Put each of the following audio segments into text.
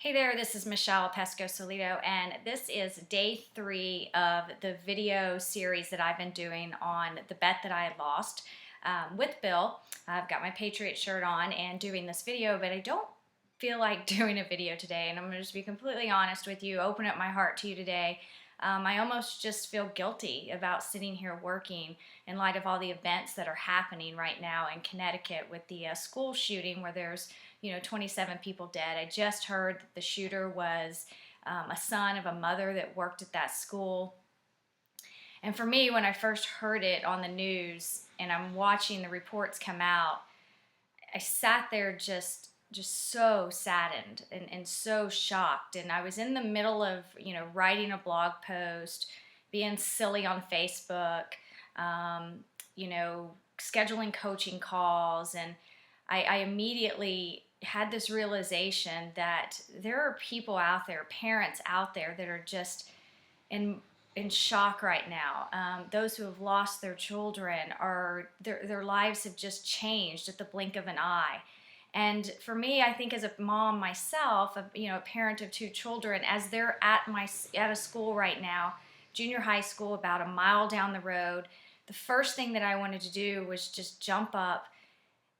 Hey there, this is Michelle Pescosolido, and this is day 3 of the video series that I've been doing on the bet that I had lost with Bill. I've got my Patriot shirt on and doing this video, but I don't feel like doing a video today, and I'm going to just be completely honest with you, open up my heart to you today. I almost just feel guilty about sitting here working in light of all the events that are happening right now in Connecticut with the school shooting where there's 27 people dead. I just heard that the shooter was a son of a mother that worked at that school. And for me, when I first heard it on the news and I'm watching the reports come out, I sat there just so saddened and so shocked. And I was in the middle of writing a blog post, being silly on Facebook, um, scheduling coaching calls, and I immediately had this realization that there are people out there, parents out there that are just in in shock right now. Those who have lost their children are their lives have just changed at the blink of an eye. And for me, I think as a mom myself, a parent of 2 children, as they're at a school right now, junior high school, about a mile down the road, the first thing that I wanted to do was just jump up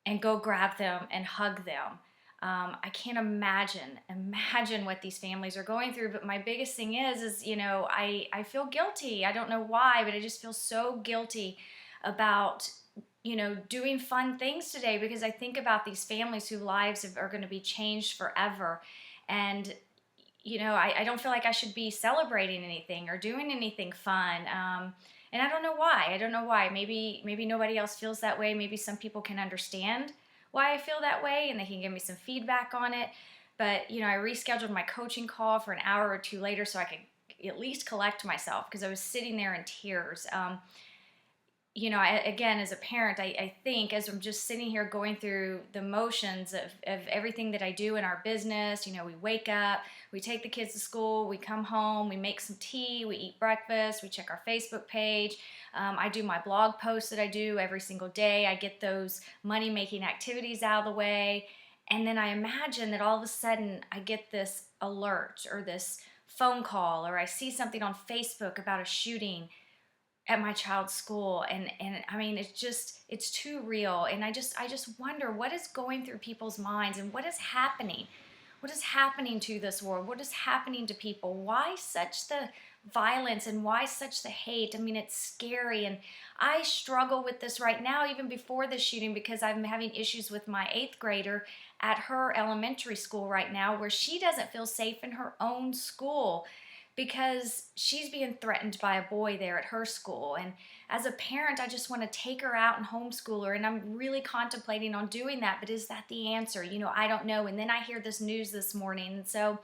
and go grab them and hug them. I can't imagine what these families are going through. But my biggest thing is I feel guilty. I don't know why, but I just feel so guilty about doing fun things today, because I think about these families whose lives are going to be changed forever. And I don't feel like I should be celebrating anything or doing anything fun. And I don't know why. Maybe nobody else feels that way. Maybe some people can understand why I feel that way and they can give me some feedback on it. But I rescheduled my coaching call for an hour or two later so I could at least collect myself, because I was sitting there in tears. Again, as a parent, I think as I'm just sitting here going through the motions of everything that I do in our business, we wake up, we take the kids to school, we come home, we make some tea, we eat breakfast, we check our Facebook page. I do my blog posts that I do every single day. I get those money-making activities out of the way. And then I imagine that all of a sudden I get this alert or this phone call, or I see something on Facebook about a shooting at my child's school, and I mean, it's too real. And I just wonder what is going through people's minds, and what is happening to this world, what is happening to people, why such the violence and why such the hate. I mean, it's scary, and I struggle with this right now, even before the shooting, because I'm having issues with my 8th grader at her elementary school right now, where she doesn't feel safe in her own school because she's being threatened by a boy there at her school. And as a parent, I just want to take her out and homeschool her, and I'm really contemplating on doing that. But is that the answer? I don't know. And then I hear this news this morning, and so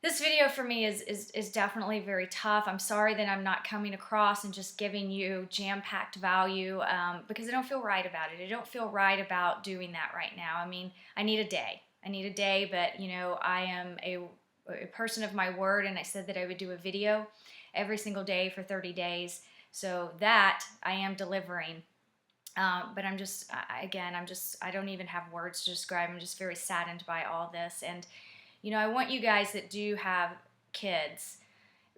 this video for me is definitely very tough. I'm sorry that I'm not coming across and just giving you jam-packed value, because I don't feel right about it. I don't feel right about doing that right now. I mean, I need a day, but I am a person of my word, and I said that I would do a video every single day for 30 days. So that I am delivering. But I don't even have words to describe. I'm just very saddened by all this. And, I want you guys that do have kids,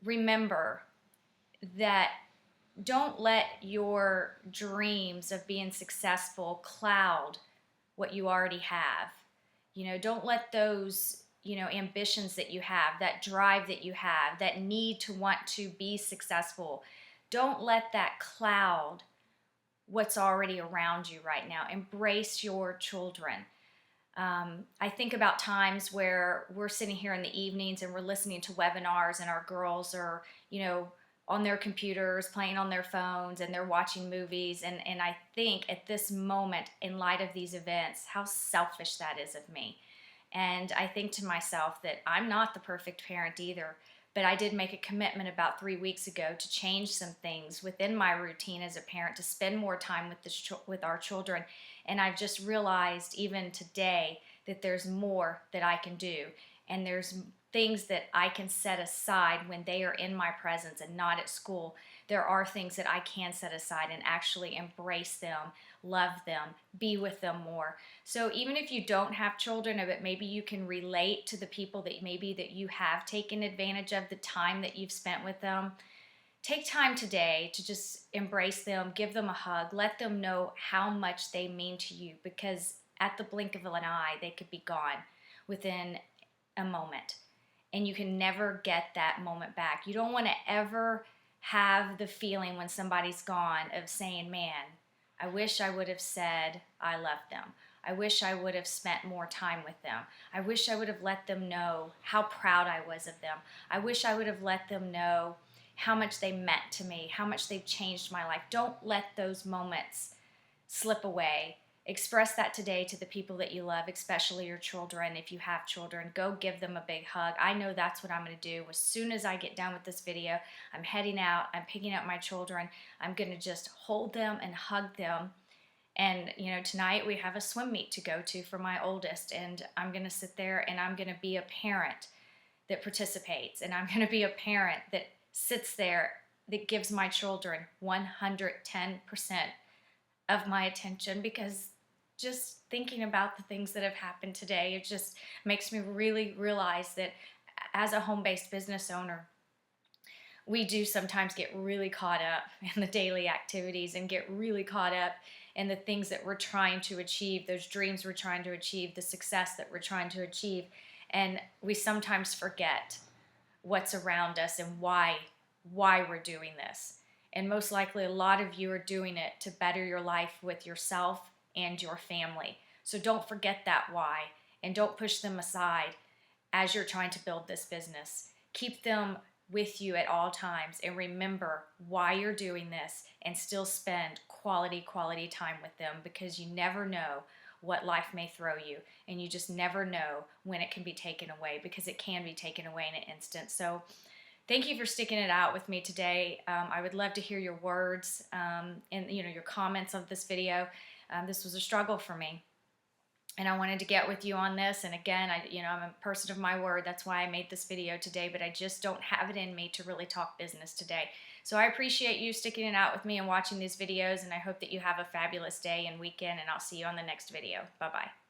remember that don't let your dreams of being successful cloud what you already have. Don't let those ambitions that you have, that drive that you have, that need to want to be successful, don't let that cloud what's already around you right now. Embrace your children. I think about times where we're sitting here in the evenings and we're listening to webinars, and our girls are, on their computers, playing on their phones, and they're watching movies. And I think at this moment, in light of these events, how selfish that is of me. And I think to myself that I'm not the perfect parent either, but I did make a commitment about 3 weeks ago to change some things within my routine as a parent, to spend more time with our children. And I've just realized even today that there's more that I can do. And there's things that I can set aside when they are in my presence and not at school. There are things that I can set aside and actually embrace them, love them, be with them more. So even if you don't have children, but maybe you can relate to the people that maybe that you have taken advantage of the time that you've spent with them, take time today to just embrace them, give them a hug, let them know how much they mean to you, because at the blink of an eye, they could be gone within a moment. And you can never get that moment back. You don't want to ever have the feeling when somebody's gone of saying, man, I wish I would have said I love them. I wish I would have spent more time with them. I wish I would have let them know how proud I was of them. I wish I would have let them know how much they meant to me, how much they've changed my life. Don't let those moments slip away. Express that today to the people that you love, especially your children. If you have children, go give them a big hug. I know that's what I'm going to do. As soon as I get done with this video, I'm heading out, I'm picking up my children. I'm going to just hold them and hug them. And, tonight we have a swim meet to go to for my oldest, and I'm going to sit there and I'm going to be a parent that participates, and I'm going to be a parent that sits there, that gives my children 110% of my attention, because just thinking about the things that have happened today, it just makes me really realize that as a home-based business owner, we do sometimes get really caught up in the daily activities and get really caught up in the things that we're trying to achieve, those dreams we're trying to achieve, the success that we're trying to achieve. And we sometimes forget what's around us and why we're doing this. And most likely a lot of you are doing it to better your life with yourself and your family. So don't forget that why, and don't push them aside as you're trying to build this business. Keep them with you at all times, and remember why you're doing this, and still spend quality time with them, because you never know what life may throw you, and you just never know when it can be taken away, because it can be taken away in an instant. So thank you for sticking it out with me today. I would love to hear your words and your comments of this video. This was a struggle for me, and I wanted to get with you on this. And again, I'm a person of my word. That's why I made this video today, but I just don't have it in me to really talk business today. So I appreciate you sticking it out with me and watching these videos, and I hope that you have a fabulous day and weekend, and I'll see you on the next video. Bye-bye.